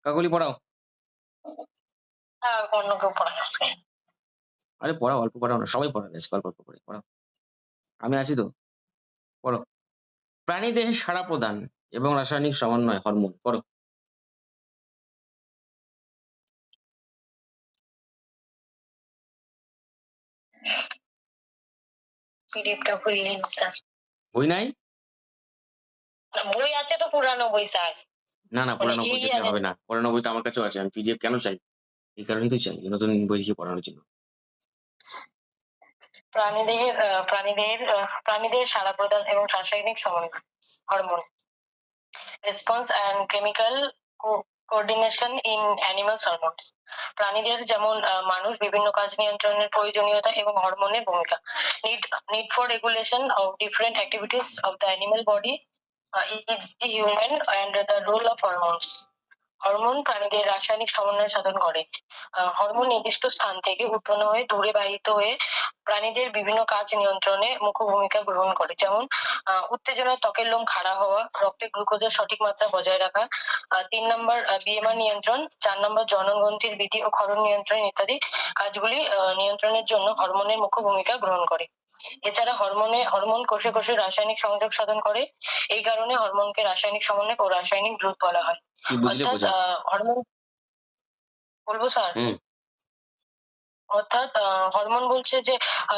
কাকলি পড়াও। অন্য কেউ পড়াচ্ছে। আরে পড়াও, অল্প পড়াও না। সবাই পড়াবে আজকে অল্প, অল্প করে পড়াও। আমি আছি তো, পড়ো। প্রাণীদেহে সাড়া প্রদান এবং রাসায়নিক সমন্বয় হরমোন। পড়ো। পিডিএফটা খুললেন স্যার। বই নাই? বই আছে তো, পুরানো বই স্যার। না, না মানে পুরানো বই এই দেখলে হবে না। পুরানো বই তো আমার কাছেও আছে। আমি পিডিএফ কেন চাই? এই কারণেই তো চাই। নতুন বই দেখে পড়ানোর জন্য। প্রাণীদেহের সাড়া প্রদান এবং রাসায়নিক সমন্বয় hormone response and chemical coordination in animals hormones. প্রাণীদের যেমন মানুষ বিভিন্ন কাজ নিয়ন্ত্রণের প্রয়োজনীয়তা এবং হরমোনের ভূমিকা। Need for regulation of different activities of the animal body is the human and the role of hormones. Hormone প্রাণীদের রাসায়নিক সমন্বয় সাধন করে। হরমোন নির্দিষ্ট স্থান থেকে উৎপন্ন হয়ে দূরে বাহিত হয়ে প্রাণীদের বিভিন্ন কাজ নিয়ন্ত্রণে মুখ্য ভূমিকা গ্রহণ করে। যেমন উত্তেজনায় ত্বকের লোম খাড়া হওয়া, রক্তে গ্লুকোজের সঠিক মাত্রা বজায় রাখা, ৩ নম্বর বিএমআর নিয়ন্ত্রণ, ৪ নম্বর জননগ্রন্থির বৃদ্ধি ও ক্ষরণ নিয়ন্ত্রণ ইত্যাদি কাজগুলি নিয়ন্ত্রণের জন্য হরমোনের মুখ্য ভূমিকা গ্রহণ করে। এছাড়া হরমোন কোষে কোষে রাসায়নিক সংযোগ সাধন করে। এই কারণে হরমোনকে রাসায়নিক সমন্বয় ও রাসায়নিক দ্রুত বলা হয়। কি বুঝলে অর্থাৎ বোঝাও। হরমোন বলবো স্যার? হুম। অর্থাৎ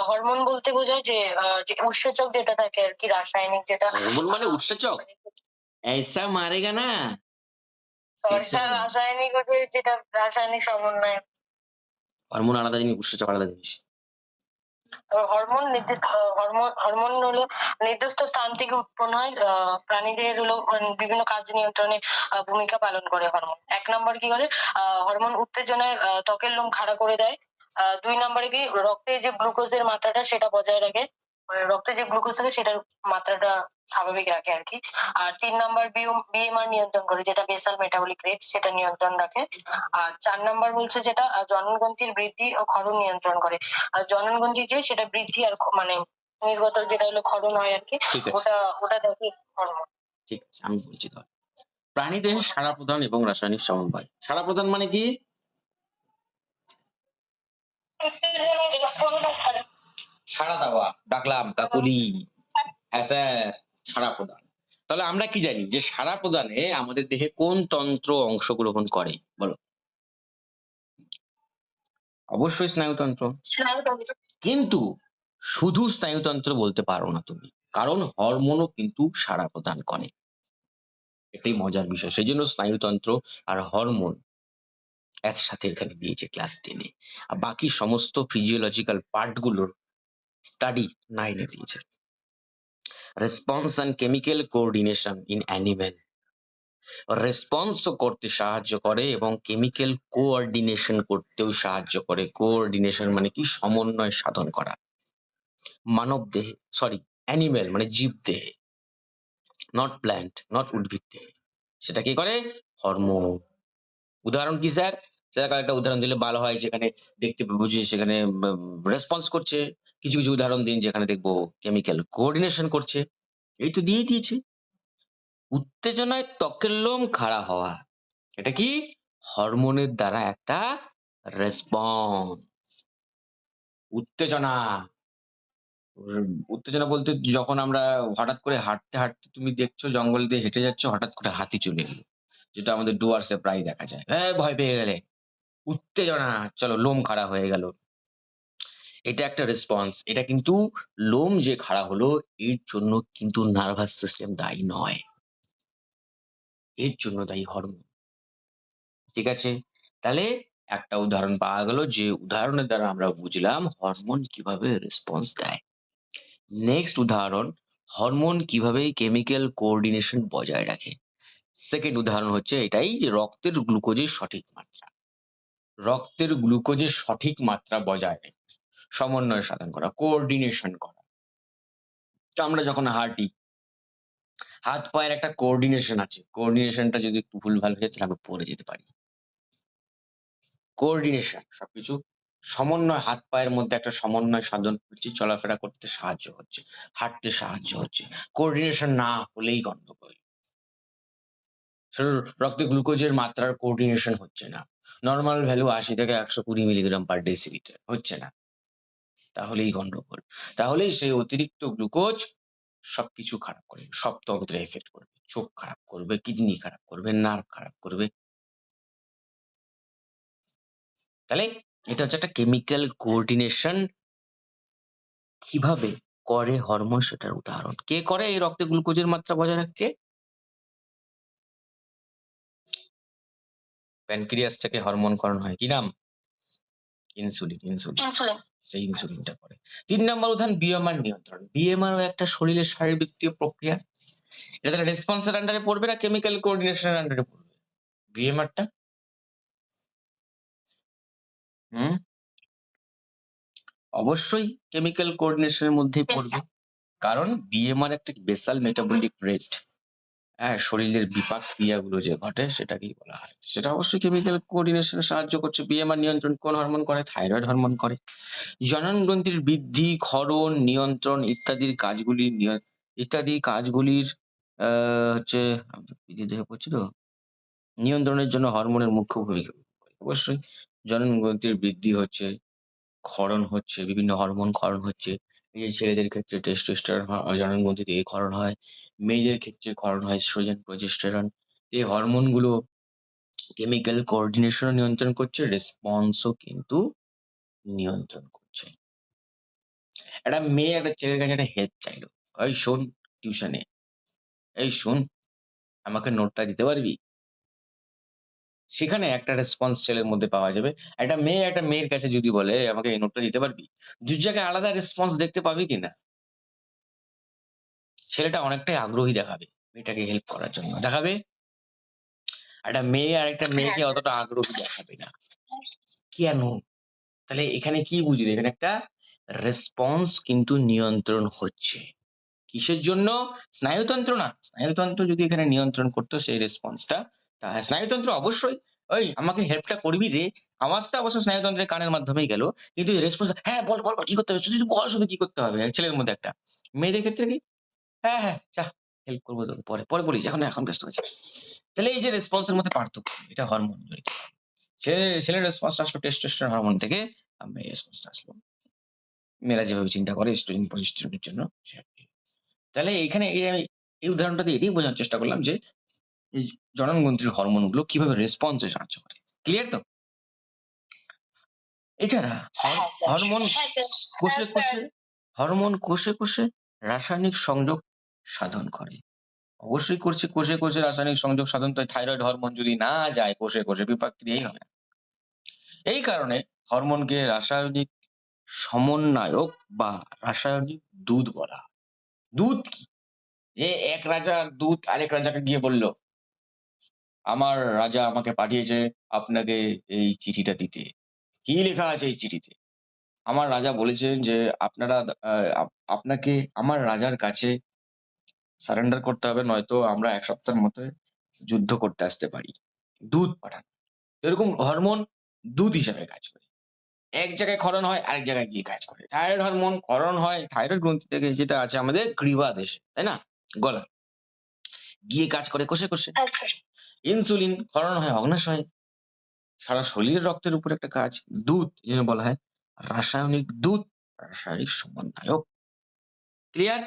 হরমোন বলতে বোঝায় যে উৎসেচক যেটা থাকে আরকি, রাসায়নিক যেটা হরমোন আ মানে উৎসেচক? মানে ऐसा मारेगा ना সরি कैसे স্যার, होगा? রাসায়নিক হচ্ছে যেটা রাসায়নিক সমন্বয়। হরমোন আলাদা জিনিস, উৎসেচক আলাদা জিনিস। হরমোন হলো নির্দিষ্ট স্থান থেকে উৎপন্ন হয়। প্রাণীদের হলো বিভিন্ন কাজ নিয়ন্ত্রণে ভূমিকা পালন করে হরমোন। ১ নম্বর কি করে? হরমোন উত্তেজনায় ত্বকের লোম খাড়া করে দেয়। ২ নম্বরে কি রক্তে যে গ্লুকোজের মাত্রাটা সেটা বজায় রাখে। মানে রক্তে যে গ্লুকোজ থাকে সেটার মাত্রাটা স্বাভাবিক রাখে আরকি। আর ৩ নম্বর বিএমআর নিয়ন্ত্রণ করে, যেটা বেসাল মেটাবলিক রেট, সেটা নিয়ন্ত্রণ রাখে। আর ৪ নম্বর বলছে যেটা জননগ্রন্থির বৃদ্ধি ও ক্ষরণ নিয়ন্ত্রণ করে। আর জননগ্রন্থি যে সেটা বৃদ্ধি আর মানে নির্গত যেটা হলো ক্ষরণ হয় আরকি, ঠিক আছে, ওটা দেখে হরমোন। ঠিক আছে। আমি বলছি তাহলে। প্রাণীদেহে সাড়া প্রদান এবং রাসায়নিক সমন্বয়। সাড়া প্রদান মানে কি? সাড়া দেওয়া। ডাকলাম, "কাকলি, হ্যাঁ স্যার।" সাড়া প্রদান। তাহলে আমরা কি জানি যে সাড়া প্রদানে আমাদের দেহে কোন তন্ত্র অংশগ্রহণ করে? বলো। অবশ্যই স্নায়ুতন্ত্র। কিন্তু শুধু স্নায়ুতন্ত্র বলতে পারো না তুমি। কারণ হরমোনও কিন্তু সাড়া প্রদান করে। এটাই মজার বিষয়। সেজন্য স্নায়ুতন্ত্র আর হরমোন একসাথে এখানে দিয়েছে ক্লাস 10 এ। আর বাকি সমস্ত ফিজিওলজিক্যাল পার্ট গুলোর স্টাডি 9 এ দিয়েছে। Response and chemical coordination in animal. রেসপন্সও করতে সাহায্য করে এবং কেমিক্যাল কোঅর্ডিনেশন করতেও সাহায্য করে। কোঅর্ডিনেশন মানে কি? সমন্বয় সাধন করা। মানব দেহে, সরি, অ্যানিমাল মানে জীবদেহে, নট প্ল্যান্ট, নট উদ্ভিদ দেহে। সেটা কি করে? হরমোন। উদাহরণ কি স্যার? স্যার কয়েকটা উদাহরণ দিলে ভালো হয়, যেখানে দেখতে পাবো যে সেখানে রেসপন্স করছে। কিছু, কিছু উদাহরণ দিন যেখানে দেখবো কেমিক্যাল কোঅর্ডিনেশন করছে। এই তো দিয়েই দিয়েছি। উত্তেজনায় ত্বকের লোম খাড়া হওয়া। এটা কি? হরমোনের দ্বারা একটা রেসপন্স। উত্তেজনা। উত্তেজনা বলতে যখন আমরা হঠাৎ করে হাঁটতে, হাঁটতে তুমি দেখছো জঙ্গল দিয়ে হেঁটে যাচ্ছ, হঠাৎ করে হাতি চলে এলো। যেটা আমাদের ডুয়ার্সে প্রায়ই দেখা যায়। ভয় পেয়ে গেলে। উত্তেজনা, চলো লোম খাড়া হয়ে গেল। এটা একটা রেসপন্স। এটা কিন্তু লোম যে খাড়া হলো এর জন্য কিন্তু নার্ভাস সিস্টেম দায়ী নয়। এর জন্য দায়ী হরমোন। ঠিক আছে? তাহলে একটা উদাহরণ পাওয়া গেল, যে উদাহরণের দ্বারা আমরা বুঝলাম হরমোন কিভাবে রেসপন্স দেয়। নেক্সট উদাহরণ, হরমোন কিভাবে কেমিক্যাল কোঅর্ডিনেশন বজায় রাখে। সেকেন্ড উদাহরণ হচ্ছে এটাই, যে রক্তের গ্লুকোজের সঠিক মাত্রা। রক্তের গ্লুকোজের সঠিক মাত্রা বজায় রেখে সমন্বয় সাধন করা, কোঅর্ডিনেশন করা। তো আমরা যখন হাঁটি, হাত পায়ের একটা কোঅর্ডিনেশন আছে। কোঅর্ডিনেশনটা যদি একটু ভুলভাল হয়ে যায় তাহলে আমরা পড়ে যেতে পারি। কোঅর্ডিনেশন সবকিছু সমন্বয়, হাত পায়ের মধ্যে একটা সমন্বয় সাধন করছি, চলাফেরা করতে সাহায্য হচ্ছে, হাঁটতে সাহায্য হচ্ছে। কোঅর্ডিনেশন না হলেই গন্ডগোল। রক্তে গ্লুকোজের মাত্রার কোঅর্ডিনেশন হচ্ছে না, নর্মাল ভ্যালু 80 থেকে 120 মিলিগ্রাম পার ডেসিলিটার হচ্ছে না, তাহলেই গন্ডগোল। তাহলেই সেই অতিরিক্ত গ্লুকোজ সবকিছু খারাপ করবে, সব তন্ত্রে এফেক্ট করবে, চোখ খারাপ করবে, কিডনি খারাপ করবে, নার্ভ খারাপ করবে। তাহলে এটা হচ্ছে একটা কেমিক্যাল কোঅর্ডিনেশন কিভাবে করে হরমোন সেটার উদাহরণ। কে করে এই রক্তে গ্লুকোজের মাত্রা বজায় রাখতে? প্যানক্রিয়াস থেকে হরমোনকরণ হয়, কি নাম? ইনসুলিন। ইনসুলিন। সেই ইনসুলিনটা করে। 3 নম্বর উদাহরণ বিএমআর নিয়ন্ত্রণ। বিএমআর একটা শরীরের শারীরবৃত্তীয় প্রক্রিয়া। এটা তাহলে রেসপন্সের আন্ডারে পড়বে না কেমিক্যাল কোঅর্ডিনেশনের আন্ডারে পড়বে? বিএমআরটা হুম অবশ্যই কেমিক্যাল কোঅর্ডিনেশনের মধ্যেই পড়বে, কারণ বিএমআর একটা বেসাল মেটাবলিক রেট। হ্যাঁ, শরীরের বিপাক ক্রিয়াগুলো যে ঘটে সেটাকেই বলা হয়। সেটা অবশ্যই কেমিক্যাল কোঅর্ডিনেশনে সাহায্য করছে। বিএমআর নিয়ন্ত্রণ কোন হরমোন করে? থাইরয়েড হরমোন করে। জনন গ্রন্থির বৃদ্ধি, ক্ষরণ, নিয়ন্ত্রণ ইত্যাদি কাজগুলির হচ্ছে দেখে পড়ছি তো, নিয়ন্ত্রণের জন্য হরমোনের মুখ্য ভূমিকা পালন করে। অবশ্যই জনন গ্রন্থির বৃদ্ধি হচ্ছে, ক্ষরণ হচ্ছে, বিভিন্ন হরমোন ক্ষরণ হচ্ছে। এই যে ছেলেদের ক্ষেত্রে টেস্টোস্টেরন জনন গ্রন্থি থেকে ক্ষরণ হয়, মেয়েদের ক্ষেত্রে ক্ষরণ হয় এস্ট্রোজেন, প্রোজেস্টেরন। এই হরমোনগুলো কেমিক্যাল কোঅর্ডিনেশন নিয়ন্ত্রণ করছে, রেসপন্সও কিন্তু নিয়ন্ত্রণ করছে। একটা মেয়ে একটা ছেলের কাছে একটা হেল্প চাইলো, এই শোন টিউশনে, এই শোন আমাকে নোটটা দিতে পারবি? সেখানে একটা রেসপন্স ছেলের মধ্যে পাওয়া যাবে। একটা মেয়ে একটা মেয়ের কাছে যদি বলে আমাকে এই নোটটা দিতে পারবি? ২ জায়গায় আলাদা রেসপন্স দেখতে পাবি কিনা? ছেলেটা অনেকটাই আগ্রহী দেখাবে মেয়েটাকে হেল্প করার জন্য। দেখাবে? একটা মেয়ে আরেকটা মেয়েকে অতটা আগ্রহী দেখাবে না। কেন? তাহলে এখানে কি বুঝলি? এখানে একটা রেসপন্স কিন্তু নিয়ন্ত্রণ হচ্ছে। কিসের জন্য? স্নায়ুতন্ত্র না। স্নায়ুতন্ত্র যদি এখানে নিয়ন্ত্রণ করতো সেই রেসপন্সটা, স্নায়ুতন্ত্র অবশ্যই "ওই আমাকে হেল্পটা করবি রে?" আওয়াজটা অবশ্য স্নায়ুতন্ত্রের কানের মাধ্যমেই গেল। কিন্তু এই রেসপন্স "হ্যাঁ, বল, বল, বল কি করতে হবে? শুধু বল শুধু কি করতে হবে?" ছেলের মধ্যে একটা। মেয়েদের ক্ষেত্রে কি? "হ্যাঁ, হ্যাঁ, যা হেল্প করবো তোকে পরে, পরে বলিস এখন ব্যস্ত আছি।" তাহলে এই যে রেসপন্স এর মধ্যে পার্থক্য, এটা হরমোন জনিত। ছেলের রেসপন্সটা আসলো টেস্টোস্টেরন হরমোন থেকে, আর মেয়ের রেসপন্সটা আসলো মেয়েরা যেভাবে চিন্তা করে এস্ট্রোজেন, প্রোজেস্টেরনের জন্য। তাহলে এইখানে আমি এই উদাহরণটা দিয়ে এটাই বোঝানোর চেষ্টা করলাম যে এই জননগ্রন্থির হরমোনগুলো কিভাবে রেসপন্সে সাহায্য করে। ক্লিয়ার তো? এছাড়া হরমোন কোষে রাসায়নিক সংযোগ সাধন করে। অবশ্যই করছে কোষে রাসায়নিক সংযোগ সাধন, তো থাইরয়েড হরমোন যদি না যায় কোষে বিপাক ক্রিয়াই হবে না। এই কারণে হরমোনকে রাসায়নিক সমন্বয়ক বা রাসায়নিক দূত বলা হয়। দূত কি? যে এক রাজার দূত আরেক রাজাকে গিয়ে বলল, আমার রাজা আমাকে পাঠিয়েছে আপনাকে এই চিঠিটা দিতে। কি লেখা আছে এই চিঠিতে? আমার রাজা বলেছেন যে আপনারা আপনাকে আমার রাজার কাছে সারেন্ডার করতে হবে, নয়তো আমরা ১ সপ্তাহের মধ্যে যুদ্ধ করতে আসতে পারি। দূত পাঠান। এরকম হরমোন দূত হিসেবে কাজ করে। এক জায়গায় ক্ষরণ হয়, আরেক জায়গায় গিয়ে কাজ করে। থাইরয়েড হরমোন ক্ষরণ হয় থাইরয়েড গ্রন্থি থেকে, যেটা আছে আমাদের গ্রীবাদেশে, তাই না? গলা। গিয়ে কাজ করে কোষে। ইনসুলিন ক্ষরণ হয় অগ্নাশয়ে। সারা শরীরের রক্তের উপর একটা কাজ। দূত এজন্য বলা হয় রাসায়নিক দূত, রাসায়নিক সমন্বয়ক। ক্লিয়ার?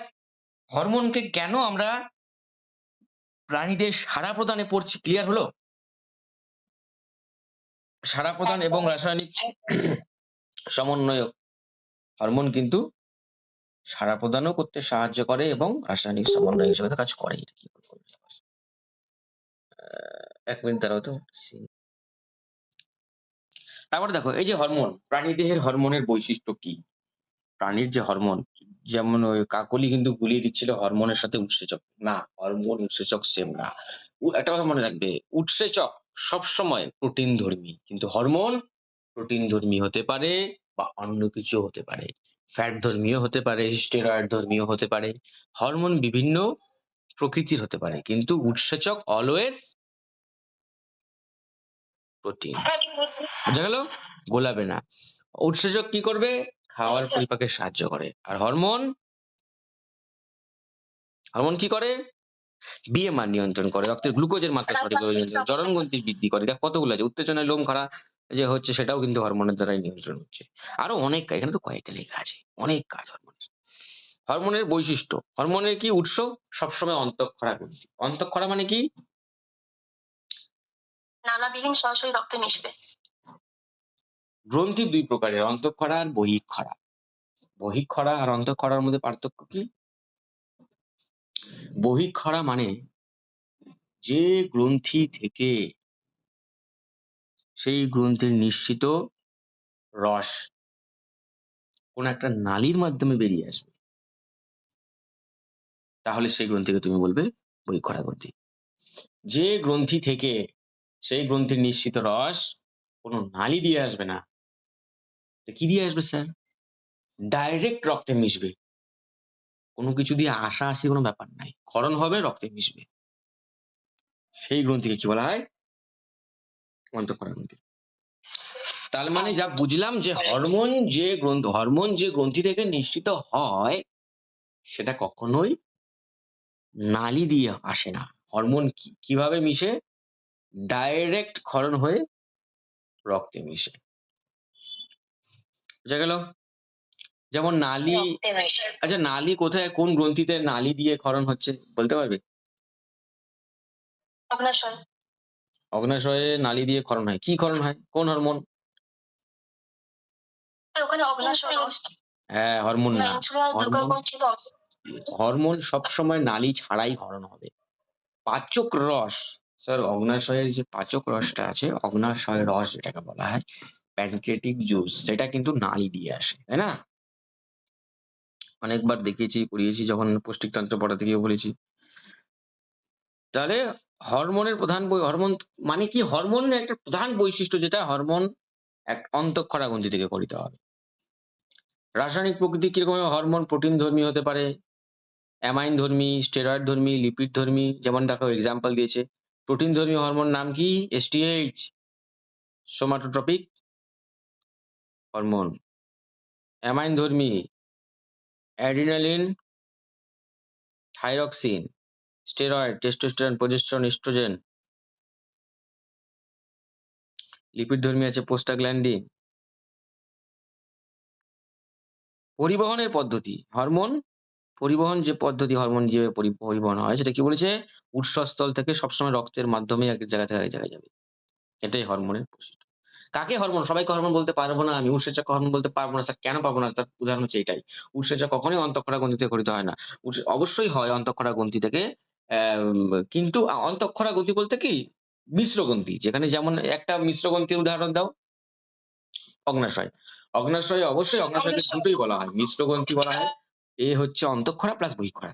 হরমোনকে কেন আমরা প্রাণীদের সাড়া প্রদানে পড়ছি, ক্লিয়ার হলো? সাড়া প্রদান এবং রাসায়নিক সমন্বয়ক। হরমোন কিন্তু সাড়া প্রদানও করতে সাহায্য করে এবং রাসায়নিক সমন্বয় হিসেবে তো কাজ করে। এটা কি করে করবে? ১ মিনিট দাঁড়াও তো। তারপরে দেখো এই যে হরমোন, প্রাণীদেহের হরমোনের বৈশিষ্ট্য কি? প্রাণীর যে হরমোন, যেমন ওই কাকলি কিন্তু গুলিয়ে দিচ্ছিল হরমোনের সাথে উৎসেচক। না, হরমোন উৎসেচক সেম না। একটা কথা মনে রাখবে, উৎসেচক সবসময় প্রোটিনধর্মী। কিন্তু হরমোন প্রোটিনধর্মী হতে পারে বা অন্য কিছু হতে পারে। ফ্যাট ধর্মীয় হতে পারে, স্টেরয়েড ধর্মীয় হতে পারে। হরমোন বিভিন্ন প্রকৃতির হতে পারে। কিন্তু উৎসেচক অলওয়েজ প্রোটিন। বোঝা গেল? গোলাবে না। উৎসেচক কি করবে? খাওয়ার পরিপাকে সাহায্য করে। আর হরমোন কি করে? বিএমআর নিয়ন্ত্রণ করে, রক্তের গ্লুকোজের মাত্রা সঠিকভাবে নিয়ন্ত্রণ, জরন গ্রন্থি বৃদ্ধি করে। দেখ কতগুলো আছে, উত্তেজনায় লোম খাড়া যে হচ্ছে সেটাও কিন্তু হরমোনের দ্বারাই নিয়ন্ত্রণ হচ্ছে। আরো অনেক এখানে তো কয়েকটা লেখা আছে, অনেক কাজ হরমোনের। হরমোনের বৈশিষ্ট্য, হরমোনের কি উৎস? সবসময় অন্তঃক্ষরা গ্রন্থি। অন্তঃক্ষরা মানে কি? নালাবিহীন সরাসরি রক্তে মিশবে। গ্রন্থি দুই প্রকারের, অন্তঃক্ষরা আর বহিঃক্ষরা। বহিঃক্ষরা আর অন্তঃক্ষরার মধ্যে পার্থক্য কি? বহিঃক্ষরা মানে যে গ্রন্থি থেকে সেই গ্রন্থির নিঃসৃত রস কোন একটা নালীর মাধ্যমে বেরিয়ে আসবে, তাহলে সেই গ্রন্থিকে তুমি বলবে বহিঃক্ষরা গ্রন্থি। যে গ্রন্থি থেকে সেই গ্রন্থির নিঃসৃত রস কোনো নালী দিয়ে আসবে না, তো কি দিয়ে আসবে স্যার? ডাইরেক্ট রক্তে মিশবে, কোনো কিছু দিয়ে আসা আসি কোনো ব্যাপার নাই, ক্ষরণ হবে রক্তে মিশবে, সেই গ্রন্থিকে কি বলা হয়? অন্তঃক্ষরা গ্রন্থি। তার মানে যা বুঝলাম যে হরমোন যে গ্রন্থি থেকে নিঃসৃত হয় সেটা কখনোই নালী দিয়ে আসে না। হরমোন কিভাবে মিশে? ডাইরেক্ট ক্ষরণ হয়ে রক্তে মিশে। বুঝা গেল? যেমন নালী, আচ্ছা নালী কোথায়, কোন গ্রন্থিতে নালী দিয়ে ক্ষরণ হচ্ছে বলতে পারবে? অগ্ন্যাশয়। অগ্ন্যাশয়ে নালী দিয়ে ক্ষরণ হয়। কি ক্ষরণ হয়? কোন হরমোন? ওখানে অগ্ন্যাশয়। হ্যাঁ, হরমোন না, হরমোন সবসময় নালী ছাড়াই ক্ষরণ হবে। পাচক রস, স্যার অগ্ন্যাশয়ের যে পাচক রসটা আছে, অগ্ন্যাশয় রস যেটাকে বলা হয় প্যানক্রিয়াটিক জুস, সেটা কিন্তু নালী দিয়ে আসে, তাই না? অনেকবার দেখিয়েছি, পড়িয়েছি, যখন পৌষ্টিকতন্ত্র পড়াতে গিয়ে বলেছি। তাহলে হরমোনের হরমোন মানে কি? হরমোনের একটা প্রধান বৈশিষ্ট্য যেটা, হরমোন এক অন্তঃক্ষরা গ্রন্থি থেকে গঠিত হবে। রাসায়নিক প্রকৃতি কিরকম? হরমোন প্রোটিন ধর্মী হতে পারে, অ্যামাইন ধর্মী, স্টেরয়েড ধর্মী, লিপিড ধর্মী। যেমন দেখো এক্সাম্পল দিয়েছে, প্রোটিন ধর্মী হরমোন নাম কি? STH, somatotropic hormone. অ্যামাইন ধর্মী, adrenaline, thyroxine. Steroid, testosterone, progesterone, oestrogen. Lipid ধর্মী আছে প্রোস্টাগ্ল্যান্ডিন। পরিবহনের পদ্ধতি, হরমোন পরিবহন যে পদ্ধতি, হরমোন যে পরিবহন হয় সেটা কি বলেছে? উৎসস্থল থেকে সবসময় রক্তের মাধ্যমে এক জায়গা থেকে আরেক জায়গায় যাবে। এটাই হরমোনের বৈশিষ্ট্য। কাকে হরমোন? সবাইকে হরমোন বলতে পারবো না আমি। উৎসেচক হরমোন বলতে পারবো না স্যার। কেন পারবো না? তার উদাহরণ হচ্ছে এটাই। উৎসেচক কখনোই অন্তঃক্ষরা গ্রন্থি থেকে গঠিত হয় না। অবশ্যই হয় অন্তঃক্ষরা গ্রন্থি থেকে, কিন্তু অন্তঃক্ষরা গ্রন্থি বলতে কি? মিশ্র গ্রন্থি। যেখানে যেমন একটা মিশ্র গ্রন্থির উদাহরণ দাও। অগ্ন্যাশয়। অবশ্যই অগ্ন্যাশয়কে দুটোই বলা হয়। মিশ্র গ্রন্থি বলা হয়। এ হচ্ছে অন্তঃক্ষরা প্লাস বহিঃক্ষরা।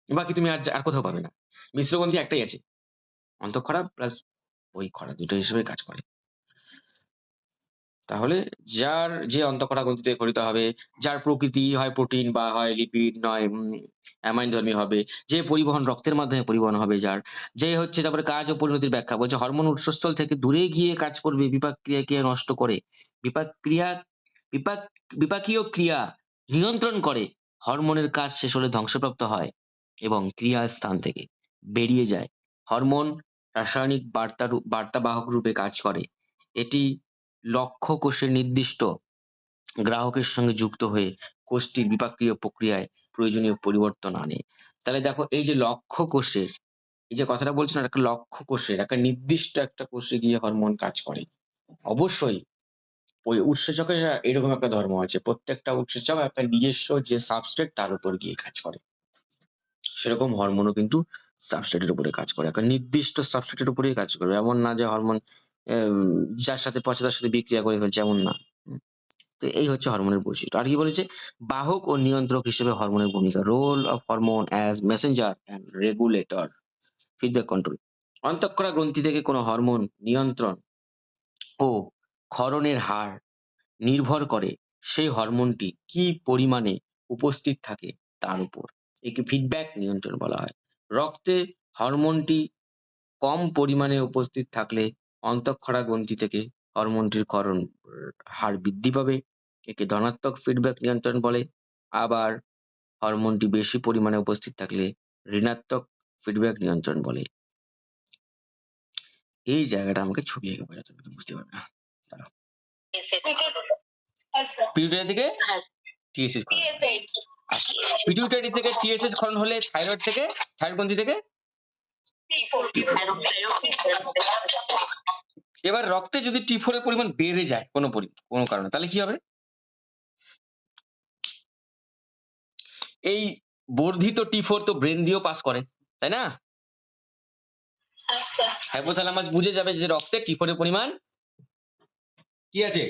বাকি তুমি আর কোথাও পাবে না। মিশ্র গ্রন্থি একটাই আছে। অন্তঃক্ষরা প্লাস বহিঃক্ষরা দুটো হিসেবে কাজ করে। তাহলে যার যে অন্তঃক্ষরা গ্রন্থি থেকে গঠিত হবে, যার প্রকৃতি হয় প্রোটিন বা হয় লিপিড, নয় অ্যামাইন ধর্মী হবে, যে পরিবহন রক্তের মাধ্যমে পরিবহন হবে যার, যে হচ্ছে তারপরে কাজ ও পরিণতির ব্যাখ্যা বলছে, হরমোন উৎসস্থল থেকে দূরে গিয়ে কাজ করবে, বিপাক ক্রিয়াকে নষ্ট করে, বিপাক ক্রিয়া বিপাক বিপাকীয় ক্রিয়া নিয়ন্ত্রণ করে, হরমোনের কাজ শেষ হলে ধ্বংসপ্রাপ্ত হয় এবং ক্রিয়া স্থান থেকে বেরিয়ে যায়। হরমোন রাসায়নিক বার্তাবাহক রূপে কাজ করে। এটি লক্ষ্য কোষের নির্দিষ্ট গ্রাহকের সঙ্গে যুক্ত হয়ে কোষটির বিপাকীয় প্রক্রিয়ায় প্রয়োজনীয় পরিবর্তন আনে। তাহলে দেখো এই যে লক্ষ্য কোষের, এই যে কথাটা বলছি না, একটা লক্ষ্য কোষের একটা নির্দিষ্ট একটা কোষে গিয়ে হরমোন কাজ করে। অবশ্যই ওই উৎসেচকের এরকম একটা ধর্ম আছে। প্রত্যেকটা উৎসেচক একটা নিজস্ব যে সাবস্ট্রেট তার উপর গিয়ে কাজ করে। সেরকম হরমোনও কিন্তু সাবস্ট্রেটের উপরে কাজ করে। একটা নির্দিষ্ট সাবস্ট্রেটের উপরেই কাজ করবে। এমন না যে হরমোন যার সাথে পছন্দ তার সাথে বিক্রিয়া করে ফেলছে, এমন না। তো এই হচ্ছে হরমোনের বৈশিষ্ট্য। আর কি বলেছে? বাহক ও নিয়ন্ত্রক হিসেবে হরমোনের ভূমিকা। Role of hormone as messenger and regulator, feedback control. অন্তঃক্ষরা গ্রন্থি থেকে কোনো হরমোন নিয়ন্ত্রণ ও ক্ষরণের হার নির্ভর করে সেই হরমোনটি কি পরিমাণে উপস্থিত থাকে তার উপর। একে ফিডব্যাক নিয়ন্ত্রণ বলা হয়। রক্তে হরমোনটি কম পরিমাণে উপস্থিত থাকলে অন্তঃক্ষরা গ্রন্থি থেকে হরমোনটির ক্ষরণ হার বৃদ্ধি পাবে। একে ধনাত্মক ফিডব্যাক নিয়ন্ত্রণ বলে। আবার হরমোনটি বেশি পরিমাণে উপস্থিত থাকলে ঋণাত্মক ফিডব্যাক নিয়ন্ত্রণ বলে। এই জায়গাটা আমাকে ছবি এঁকে বোঝাতে হবে, তুমি বুঝতে পারবে না। দাঁড়াও। আচ্ছা পিটুইটারি থেকে হ্যাঁ টিএসএইচ ক্ষরণ। পিটুইটারি থেকে টিএসএইচ ক্ষরণ হলে থাইরয়েড থেকে, থাইরয়েড গ্রন্থি থেকে এবার রক্তে যদি T4 এর পরিমাণ বেড়ে যায় কোনো কারণে, তাহলে কি হবে? এই বর্ধিত T4 তো ব্রেন দিয়েও পাস করে, তাই না? আচ্ছা হাইপোথ্যালামাস বুঝে যাবে যে রক্তে T4 এর পরিমাণ কি আছে,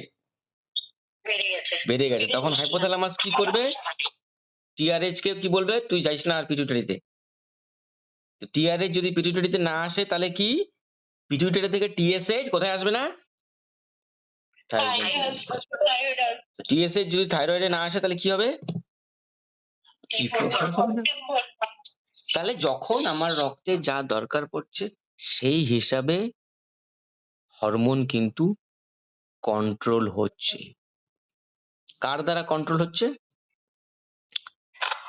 বেড়ে গেছে। তখন হাইপোথ্যালামাস কি করবে? টিআরএইচ কে কি বলবে, তুই যাইস না আর পিটুইটারিতে। তো টিআরএইচ যদি পিটুইটারিতে না আসে তাহলে কি পিটুইটারি থেকে টিএসএইচ কোথায় আসবে না? টিএসএইচ যদি থাইরয়েডে না আসে তাহলে কি হবে? তাহলে যখন আমার রক্তে যা দরকার পড়ছে সেই হিসাবে হরমোন কিন্তু কন্ট্রোল হচ্ছে। কার দ্বারা কন্ট্রোল হচ্ছে?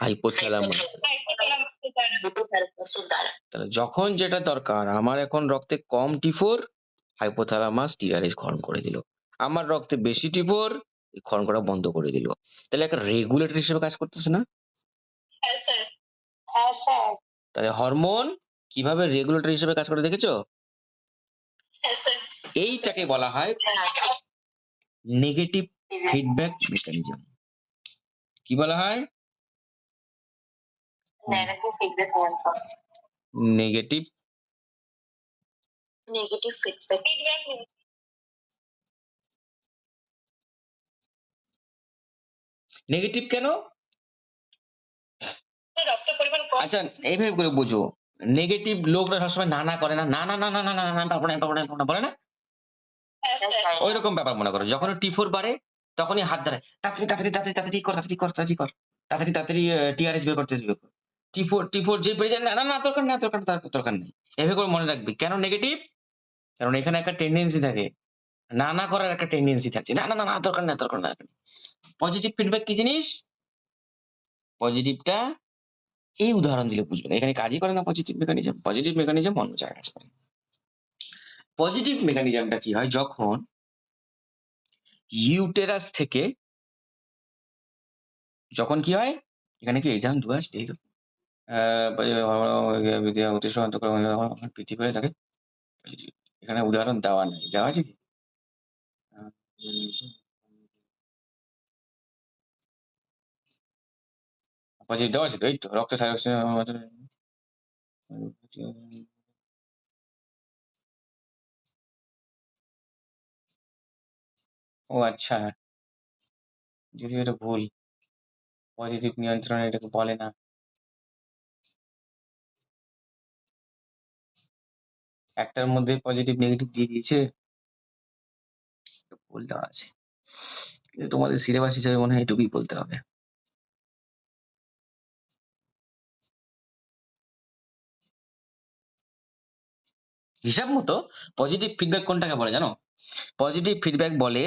হাইপোথ্যালামাস। তাহলে যখন যেটা দরকার, আমার এখন রক্তে কম T4, হাইপোথ্যালামাস টিআরএইচ ক্ষরণ করে দিল। আমার রক্তে বেশি T4, ক্ষরণ করা বন্ধ করে দিল। তাহলে একটা রেগুলেটর হিসেবে কাজ করতেছে না? তাহলে হরমোন কিভাবে রেগুলেটর হিসেবে কাজ করে দেখেছো? এইটাকে বলা হয় নেগেটিভ ফিডব্যাক মেকানিজম। কি বলা হয়? Negative feedback. নেগেটিভ কেন? রক্তের পরিমাণ কম। আচ্ছা এইভাবে করে বুঝো, নেগেটিভ লোকরা সবসময় না করে না, না না না না না না না পারবো না বলে না, ওই রকম ব্যাপার মনে করো। যখন T4 বাড়ে তখনই হাত ধরে তাড়াতাড়ি তাড়াতাড়ি তাড়াতাড়ি তাড়াতাড়ি কর তাড়াতাড়ি কর তাড়াতাড়ি কর তাড়াতাড়ি তাড়াতাড়ি টিআরএইচ বের করতে দিবে। T4 যে বেড়ে যায়, না না না দরকার না দরকার নেই। এভাবে করে মনে রাখবি। কেন নেগেটিভ? কারণ এখানে একটা টেন্ডেন্সি থাকে, না না করার একটা টেন্ডেন্সি থাকছে, না না না না দরকার না দরকার না। পজিটিভ ফিডব্যাক কি জিনিস? পজিটিভটা এই উদাহরণ দিলে বুঝবে না, এখানে কাজই করে না পজিটিভ মেকানিজম। পজিটিভ মেকানিজম অন্য জায়গায় কাজ করে। পজিটিভ মেকানিজমটা কি হয়? যখন ইউটেরাস থেকে, যখন কি হয় এখানে কি এই যেমন দুয়াস এই তো বৃদ্ধি করে থাকে। এখানে উদাহরণ দেওয়া নাই, দেওয়া আছে কি? পজিটিভ দেওয়া আছে তো, এই তো রক্ত ও আচ্ছা, যদি এটা ভুল, পজিটিভ নিয়ন্ত্রণ এটাকে বলে না। একটার মধ্যে পজিটিভ নেগেটিভ দিয়ে দিয়েছে, ভুল দেওয়া আছে। কিন্তু তোমাদের সিলেবাস হিসেবে মনে হয় এটুকুই বলতে হবে। হিসাব মতো পজিটিভ ফিডব্যাক কোনটাকে বলে জানো? পজিটিভ ফিডব্যাক বলে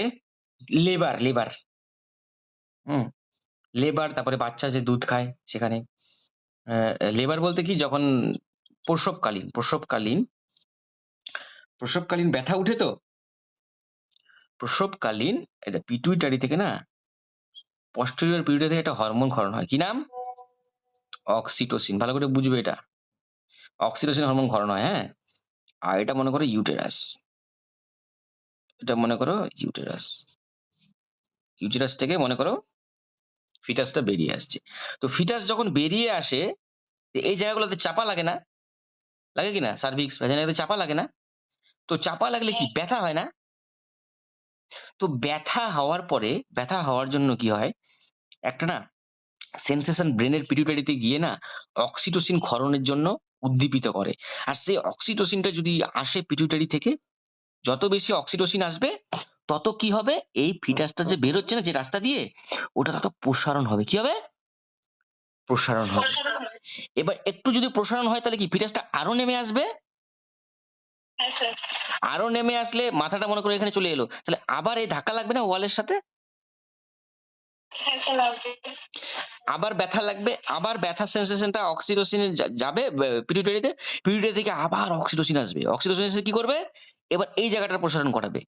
লেবার লেবার, তারপরে বাচ্চা যে দুধ খায় সেখানে। লেবার বলতে কি, যখন প্রসবকালীন ব্যথা উঠে, তো প্রসবকালীন পিটুইটারি থেকে না, পস্টেরিয়র পিটুইটারি থেকে একটা হরমোন ক্ষরণ হয়। কি নাম? অক্সিটোসিন। ভালো করে বুঝবে, এটা অক্সিটোসিন হরমোন ক্ষরণ হয়। হ্যাঁ, আর এটা মনে করো ইউটেরাস, ইউটেরাস থেকে মনে করো ফিটাসটা বেরিয়ে আসছে। তো ফিটাস যখন বেরিয়ে আসে, এই জায়গাগুলোতে চাপা লাগে না? লাগে কিনা? সার্ভিক্স ভ্যাজাইনাতে চাপা লাগে না? তো চাপা লাগলে কি ব্যথা হয় না? তো ব্যথা হওয়ার জন্য কি হয়, একটা না সেন্সেশন ব্রেনের পিটুইটারিতে গিয়ে না অক্সিটোসিন ক্ষরণের জন্য উদ্দীপিত করে। আর সেই অক্সিটোসিনটা যদি আসে পিটুইটারি থেকে, যত বেশি অক্সিটোসিন আসবে তত কি হবে, এই ফিটাসটা যে বেরোচ্ছে না যে রাস্তা দিয়ে, ওটা তত প্রসারণ হবে। কি হবে? প্রসারণ হবে। এবার একটু যদি প্রসারণ হয় তাহলে কি ফিটাসটা আরো নেমে আসবে। আরো নেমে আসলে মাথাটা মনে করে এখানে চলে এলো, তাহলে আবার এই ধাক্কা লাগবে না ওয়ালের সাথে? হ্যাঁ স্যার লাগবে। আবার ব্যথা লাগবে, আবার ব্যথার সেন্সেশনটা অক্সিটোসিনে যাবে পিটুইটারিতে, পিটুইটারি থেকে আবার অক্সিটোসিন আসবে। অক্সিটোসিন এসে কি করবে? এবার এই জায়গাটার প্রসারণ ঘটাবে।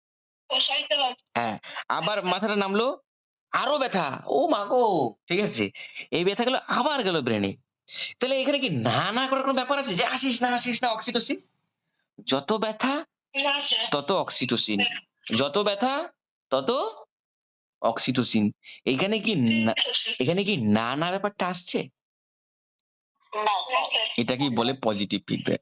প্রসারিত হবে। হ্যাঁ, আবার মাথাটা নামলো, আরো ব্যথা। ও মা গো! ঠিক আছে? এই ব্যথা গেল আবার গেল ব্রেনে। তাহলে এখানে কি না করার কোনো ব্যাপার আছে? যে আসিস না অক্সিটোসিন। যত ব্যথা না স্যার। তত অক্সিটোসিন। যত ব্যথা তত অক্সিটোসিন। এখানে কি না এখানে কি না ব্যাপারটা আসছে? না স্যার। এটাকেই বলে পজিটিভ ফিডব্যাক।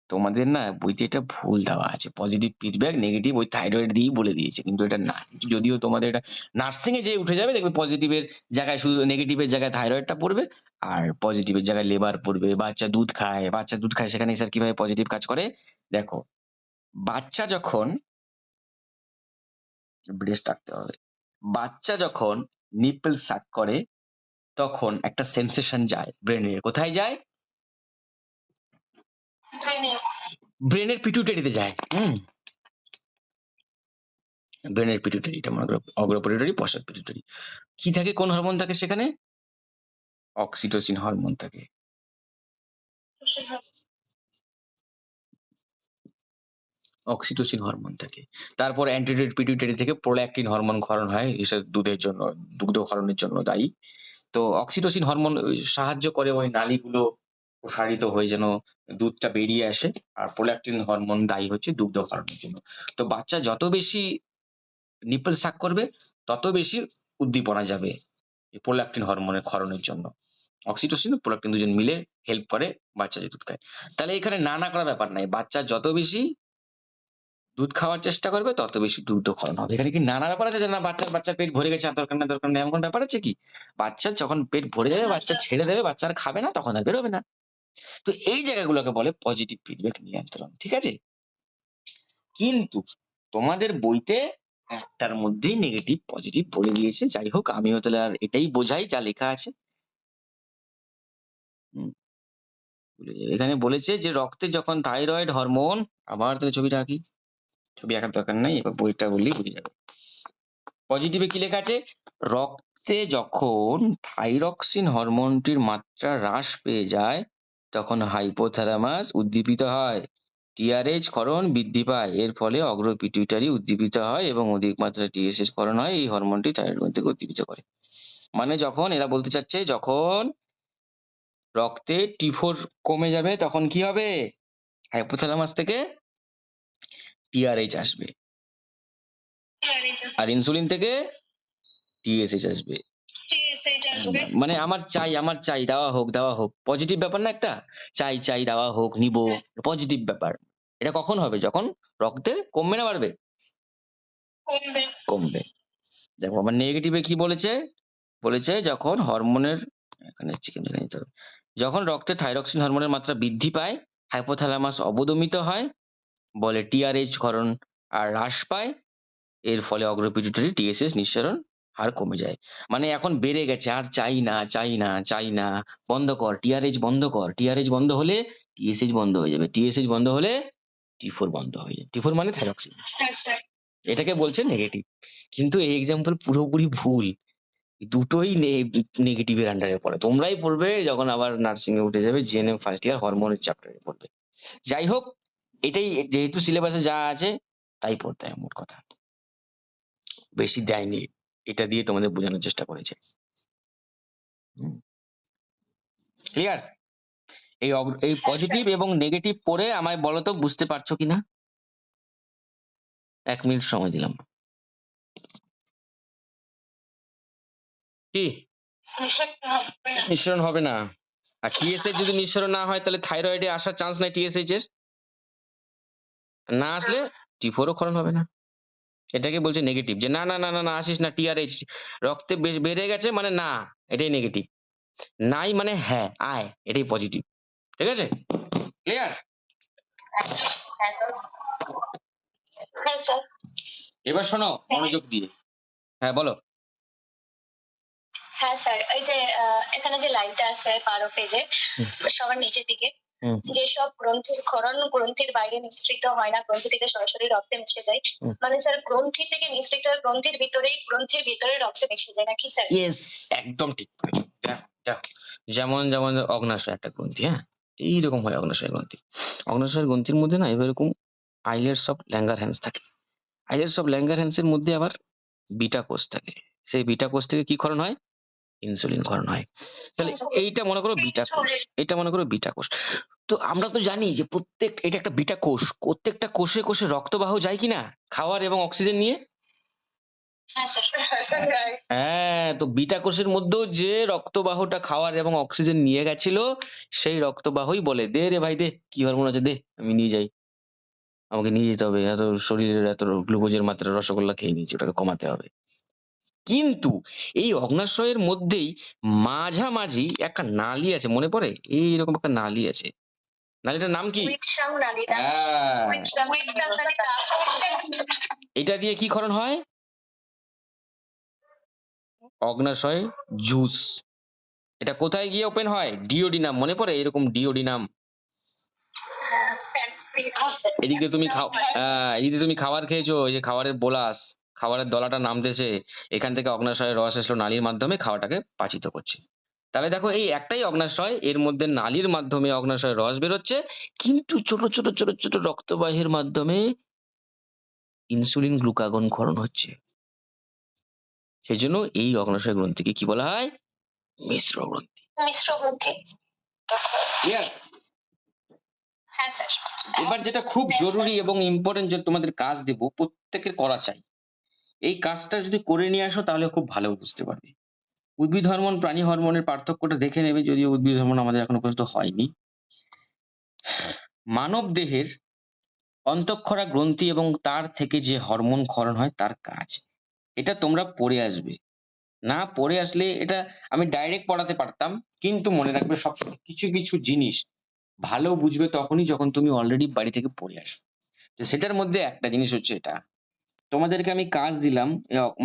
তোমাদের না বইতে এটা ভুল দেওয়া আছে। পজিটিভ ফিডব্যাক, নেগেটিভ ওই থাইরয়েড দিয়েই বলে দিয়েছে। কিন্তু এটা না। যদিও তোমাদের এটা নার্সিং এ যেয়ে উঠে যাবে দেখবে পজিটিভ এর জায়গায় শুধু নেগেটিভ এর জায়গায় থাইরয়েডটা পড়বে আর পজিটিভ এর জায়গায় লিভার পড়বে। বাচ্চা দুধ খায়, সেখানে স্যার কিভাবে পজিটিভ কাজ করে? দেখো, বাচ্চা যখন ব্রেস্ট রাখতে হবে। বাচ্চা যখন নিপল সাক করে তখন একটা সেনসেশন যায় ব্রেনে। কোথায় যায়? ব্রেনের পিটুইটারিতে যায়। ব্রেনের পিটুইটারি, এটা মনে করো অগ্র পিটুইটারি, পশ্চাৎ পিটুইটারি। কি থাকে? কোন হরমোন থাকে সেখানে? অক্সিটোসিন হরমোন থাকে। অক্সিটোসিন হরমোন থাকে। তারপর অ্যান্টেরিয়র পিটুইটারি থেকে প্রোল্যাক্টিন হরমোন ক্ষরণ হয়, এসব দুধের জন্য, দুগ্ধ ক্ষরণের জন্য দায়ী। তো অক্সিটোসিন হরমোন সাহায্য করে ওই নালীগুলো প্রসারিত হয়ে যেন দুধটা বেরিয়ে আসে। আর প্রোল্যাক্টিন হরমোন দায়ী হচ্ছে দুগ্ধ ক্ষরণের জন্য। তো বাচ্চা যত বেশি নিপল সাক করবে তত বেশি উদ্দীপনা যাবে এই প্রোল্যাক্টিন হরমোনের ক্ষরণের জন্য। অক্সিটোসিন ও প্রোল্যাক্টিন দুজন মিলে হেল্প করে বাচ্চা যে দুধ খায়। তাহলে এখানে না করার ব্যাপার নাই। বাচ্চা যত বেশি দুধ খাওয়ার চেষ্টা করবে তত বেশি দুগ্ধ ক্ষরণ হবে। এখানে কি নানা ব্যাপার আছে যে না বাচ্চার পেট ভরে গেছে আর দরকার নেই এমন কোনো ব্যাপার আছে কি? বাচ্চার যখন পেট ভরে যাবে, বাচ্চা ছেড়ে দেবে, বাচ্চা আর খাবে না, তখন আর বেরোবে না। তো এই জায়গাগুলোকে বলে পজিটিভ ফিডব্যাক নিয়ন্ত্রণ। ঠিক আছে? কিন্তু তোমাদের বইতে একটার মধ্যেই নেগেটিভ পজিটিভ বলে দিয়েছে। যাই হোক, আমিও তাহলে আর এটাই বোঝাই যা লেখা আছে। এখানে বলেছে যে রক্তে যখন থাইরয়েড হরমোন, আবার তাহলে ছবিটা আঁকি, ছবি আঁকার দরকার নেই, এবার বইটা বললেই বুঝে যাবে। পজিটিভে কি লেখা আছে? রক্তে যখন থাইরক্সিন হরমোনটির মাত্রা হ্রাস পেয়ে যায় তখন হাইপোথ্যালামাস উদ্দীপিত হয়, টিআরএইচ ক্ষরণ বৃদ্ধি পায়। এর ফলে অগ্র পিটুইটারি উদ্দীপিত হয় এবং অধিক মাত্রায় টিএসএইচ ক্ষরণ হয়। এই হরমোনটি থাইরয়েড গ্রন্থিকে উদ্দীপিত করে। মানে যখন এরা বলতে চাচ্ছে যখন রক্তে T4 কমে যাবে তখন কি হবে? হাইপোথ্যালামাস থেকে টিআরএইচ আসবে আর ইনসুলিন থেকে টিএসএইচ আসবে। মানে আমার চাই দেওয়া হোক পজিটিভ ব্যাপার না একটা, চাই দেওয়া হোক, নিব, পজিটিভ ব্যাপার। এটা কখন হবে? যখন রক্তে কমবে না বাড়বে? কমবে। দেখো আবার নেগেটিভে কি বলেছে? বলেছে যখন হরমোনের, এখানে চিকেন নিতে হবে, যখন রক্তে থাইরক্সিন হরমোনের মাত্রা বৃদ্ধি পায়, হাইপোথ্যালামাস অবদমিত হয়, বলে টিআরএইচ ক্ষরণ আর হ্রাস পায়। এর ফলে অগ্র পিটুইটারি টিএসএইচ নিঃসরণ হার কমে যায়। মানে এখন বেড়ে গেছে, আর চাই না, বন্ধ কর, টিআরএইচ বন্ধ কর। টিআরএইচ বন্ধ হলে টিএসএইচ বন্ধ হয়ে যাবে। টিএসএইচ বন্ধ হলে T4 বন্ধ হয়ে যাবে। T4 মানে থাইরক্সিন। এটাকে বলছে নেগেটিভ। কিন্তু এই এক্সাম্পল পুরোপুরি ভুল। দুটোই নেগেটিভ এর আন্ডারে পড়ে। তোমরাই পড়বে যখন আবার নার্সিং এ উঠে যাবে, জিএনএম ফার্স্ট ইয়ার হরমোনের চ্যাপ্টারে পড়বে। যাই হোক, এটাই যেহেতু সিলেবাসে যা আছে তাই পড়তে হয় মোট কথা। বেশি দেয়নি। এটা দিয়ে তোমাদের বোঝানোর চেষ্টা করেছে। ক্লিয়ার? এই পজিটিভ এবং নেগেটিভ পড়ে আমায় বলো তো বুঝতে পারছো কিনা? 1 মিনিট সময় দিলাম। কি? নিঃসরণ হবে না। আর টিএসএইচ যদি নিঃসরণ না হয় তাহলে থাইরয়েডে আসার চান্স নাই টিএসএইচ এর। না আসলে T4 ও ক্ষরণ হবে না। এটাকে বলছে নেগেটিভ, যে না আসিস না, টিআরএইচ রক্তে বেড়ে গেছে মানে না, এটাই নেগেটিভ। নাই মানে হ্যাঁ আয়, এটাই পজিটিভ। ঠিক আছে? ক্লিয়ার? হ্যাঁ স্যার। এবার শোনো মনোযোগ দিয়ে। হ্যাঁ বলো। হ্যাঁ স্যার, এই যে এখানে যে লাইনটা আছে 12 পেজে সবার নিচের দিকে, হুম। যেসব গ্রন্থির ক্ষরণ গ্রন্থির বাইরে নিঃসৃত হয় না, গ্রন্থি থেকে সরাসরি রক্তে মিশে যায়। মানে স্যার গ্রন্থি থেকে নিঃসৃত হয় গ্রন্থির ভিতরে রক্তে মিশে যায় নাকি স্যার? ইয়েস, একদম ঠিক বলেছো। দেখো যেমন যেমন অগ্ন্যাশয় একটা গ্রন্থি, হ্যাঁ, এইরকম হয় অগ্ন্যাশয় গ্রন্থি। অগ্ন্যাশয় গ্রন্থির মধ্যে না এরকম আইলেটস অফ ল্যাঙ্গারহ্যান্স থাকে। আইলেটস অফ ল্যাঙ্গারহ্যান্স এর মধ্যে আবার বিটা কোষ থাকে। সেই বিটা কোষ থেকে কি ক্ষরণ হয়? ইনসুলিন ক্ষরণ হয়। তাহলে এইটা মনে করো বিটা কোষ, এটা মনে করো বিটা কোষ। তো আমরা তো জানি যে এটা একটা বিটা কোষ। প্রত্যেকটা কোষে কোষে রক্তবাহ যায় কিনা খাওয়ার এবং অক্সিজেন নিয়ে? হ্যাঁ স্যার। হ্যাঁ, তো বিটা কোষের মধ্যেও যে রক্তবাহটা খাওয়ার এবং অক্সিজেন নিয়ে গেছিল, সেই রক্তবাহই বলে, "দে রে ভাই দে, কি হরমোন আছে দে, আমি নিয়ে যাই। আমাকে নিয়ে যেতে হবে। এত শরীরের এত গ্লুকোজের মাত্রা রসগোল্লা খেয়ে নিয়েছি, ওটাকে কমাতে হবে।" কিন্তু এই অগ্ন্যাশয়ের মধ্যেই মাঝামাঝি একটা নালী আছে, মনে পড়ে? এইরকম একটা নালী আছে। নালীটার নাম কি? উইটস্রাম নালীটা। হ্যাঁ, উইটস্রাম নালীটা। এটা দিয়ে কি ক্ষরণ হয়? অগ্ন্যাশয় জুস। এটা কোথায় গিয়ে ওপেন হয়? ডিওডিনাম, মনে পড়ে? এরকম ডিওডিনাম। এদিক দিয়ে তুমি এদিক দিয়ে তুমি খাবার খেয়েছো, এই যে খাবারের বোলাস, খাবারের দলাটা নামতেছে, এখান থেকে অগ্ন্যাশয়ের রস আসলো নালীর মাধ্যমে খাওয়াটাকে পাচিত করছে। তাহলে দেখো এই একটাই অগ্ন্যাশয়, এর মধ্যে নালীর মাধ্যমে অগ্ন্যাশয়ের রস বেরোচ্ছে, কিন্তু ছোট ছোট ছোট ছোট রক্তবাহের মাধ্যমে ইনসুলিন গ্লুকাগন ক্ষরণ হচ্ছে। সেজন্য এই অগ্ন্যাশয় গ্রন্থিকে কি বলা হয়? মিশ্র গ্রন্থি। মিশ্র গ্রন্থি। ক্লিয়ার? হ্যাঁ স্যার। এবার যেটা খুব জরুরি এবং ইম্পর্টেন্ট, যে তোমাদের কাজ দেব, প্রত্যেকের করা চাই। এই কাজটা যদি করে নিয়ে আসো তাহলে খুব ভালো বুঝতে পারবে। উদ্ভিদ হরমোন প্রাণী হরমোনের পার্থক্যটা দেখে নেবে, যদিও উদ্ভিদ হরমোন আমাদের এখনো পর্যন্ত হয়নি। মানব দেহের অন্তঃক্ষরা গ্রন্থি এবং তার থেকে যে হরমোন ক্ষরণ হয় তার কাজ, এটা তোমরা পড়ে আসবে। না পড়ে আসলে এটা আমি ডাইরেক্ট পড়াতে পারতাম, কিন্তু মনে রাখবে সবসময় কিছু কিছু জিনিস ভালো বুঝবে তখনই যখন তুমি অলরেডি বাড়ি থেকে পড়ে আসবে। তো সেটার মধ্যে একটা জিনিস হচ্ছে এটা, তোমাদেরকে আমি কাজ দিলাম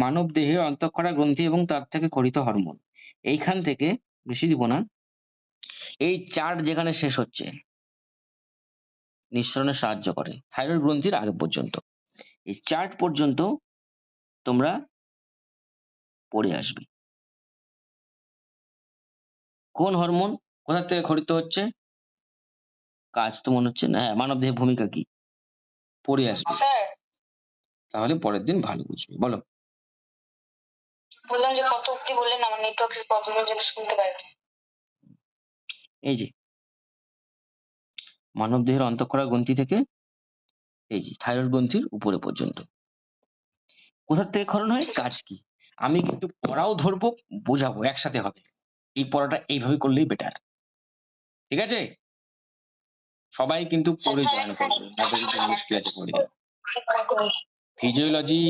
মানব দেহের অন্তঃক্ষরা গ্রন্থি এবং তার থেকে ক্ষরিত হরমোন। এইখান থেকে বেশি দিব না, এই চার্ট যেখানে শেষ হচ্ছে নিঃসরণে সাহায্য করে থাইরয়েড গ্রন্থির আগে পর্যন্ত, এই চার্ট পর্যন্ত তোমরা পড়ে আসবে। কোন হরমোন কোথা থেকে ক্ষরিত হচ্ছে, কাজ তো মনে হচ্ছে না, হ্যাঁ, মানব দেহের ভূমিকা কি, পড়ে আসবে। স্যার তাহলে পরের দিন ভালো বুঝবে। বলো। বললাম যে কত অব্দি বললেন, আমার নেটওয়ার্কের প্রবলেমের জন্য শুনতে পাইনি। এই যে মানব দেহের অন্তঃক্ষরা গ্রন্থি থেকে এই যে থাইরয়েড গ্রন্থির উপরে পর্যন্ত কোথা থেকে ক্ষরণ হয়, কাজ কি। আমি কিন্তু পড়াও ধরবো, বোঝাবো, একসাথে হবে। এই পড়াটা এইভাবে করলেই বেটার। ঠিক আছে? সবাই কিন্তু পড়ে জয়েন করবে, নয়তো কিন্তু মুশকিল আছে পড়ে। ফিজিওলজি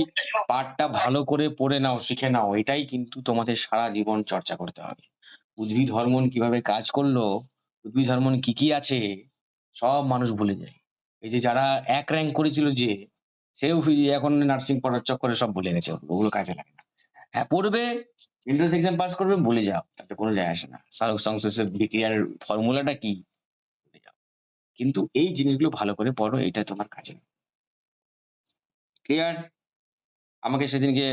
পার্টটা ভালো করে পড়ে নাও, শিখে নাও, এটাই কিন্তু তোমাদের সারা জীবন চর্চা করতে হবে। উদ্ভিদ হরমোন কিভাবে কাজ করলো, উদ্ভিদ হরমোন কি কি আছে, সব মানুষ ভুলে যায়। এই যে যারা ১ র‍্যাংক করেছিল, যে সেও এখন নার্সিং পড়ার চক্করে সব ভুলে গেছে, ওগুলো কাজে লাগে না। হ্যাঁ, পড়বে, এন্ট্রান্স এক্সাম পাস করবে, ভুলে যাও, তাতে কোনো যায় আসে না। সালোক সংশ্লেষের বিক্রিয়ার ফর্মুলাটা কি, ভুলে যাও। কিন্তু এই জিনিসগুলো ভালো করে পড়ো, এটা তোমার কাজে লাগবে। ক্লিয়ার? আমাকে সেদিনকে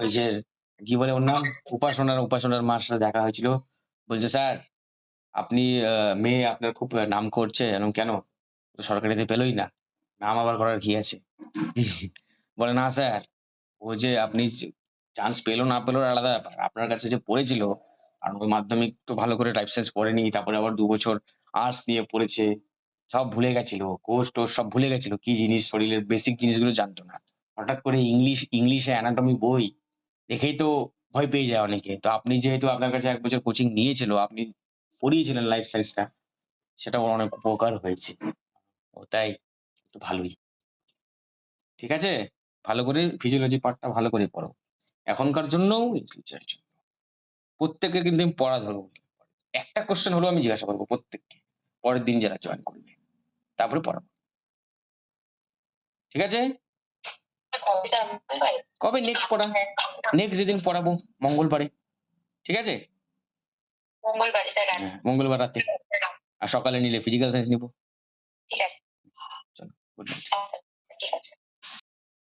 ওই যে কি বলে ওর নাম, উপাসনার মার সাথে দেখা হয়েছিল। বলছে, "স্যার, আপনি মেয়ে আপনার খুব নাম করছে।" এরকম, "কেন? তো সরকারিতে পেলোই না। নাম আবার করার কি আছে?" বলে, "না স্যার, ও যে আপনি চান্স পেলো না পেলো আলাদা ব্যাপার। আপনার কাছে যে পড়েছিল, আর ওই মাধ্যমিক তো ভালো করে লাইফ সায়েন্স পড়েনি। তারপরে আবার ২ বছর আর্টস নিয়ে পড়েছে। সব ভুলে গেছিল। কোর্স-টোর্স সব ভুলে গেছিল। কি জিনিস শরীরের বেসিক জিনিসগুলো জানতো না। হঠাৎ করে ইংলিশে অ্যানাটমি বই দেখেই তো ভয় পেয়ে যায় অনেকে। তো আপনি যেহেতু আপনার কাছে ১ বছর কোচিং নিয়েছিল, আপনি পড়িয়েছিলেন লাইফ সায়েন্সটা, সেটা ওর অনেক উপকার হয়েছে।" ও তাই? তো ভালোই। ঠিক আছে? ভালো করে ফিজিওলজি পার্টটা ভালো করে পড়ো। এখনকার জন্যও, ইন ফিউচার এর জন্য। প্রত্যেকের কিন্তু আমি পড়া ধরবো। একটা কোয়েশ্চেন হলেও আমি জিজ্ঞাসা করব প্রত্যেককে। পরের দিন যারা জয়েন করবে। তারপরে পড়াবো। ঠিক আছে? কবে নেক্সট পড়া? নেক্সট যেদিন পড়াবো মঙ্গলবারে। ঠিক আছে? মঙ্গলবার, হ্যাঁ, মঙ্গলবার রাতে। আর সকালে নিলে ফিজিক্যাল সায়েন্স নিবো। ঠিক আছে। চলো, গুড নাইট। হ্যাঁ।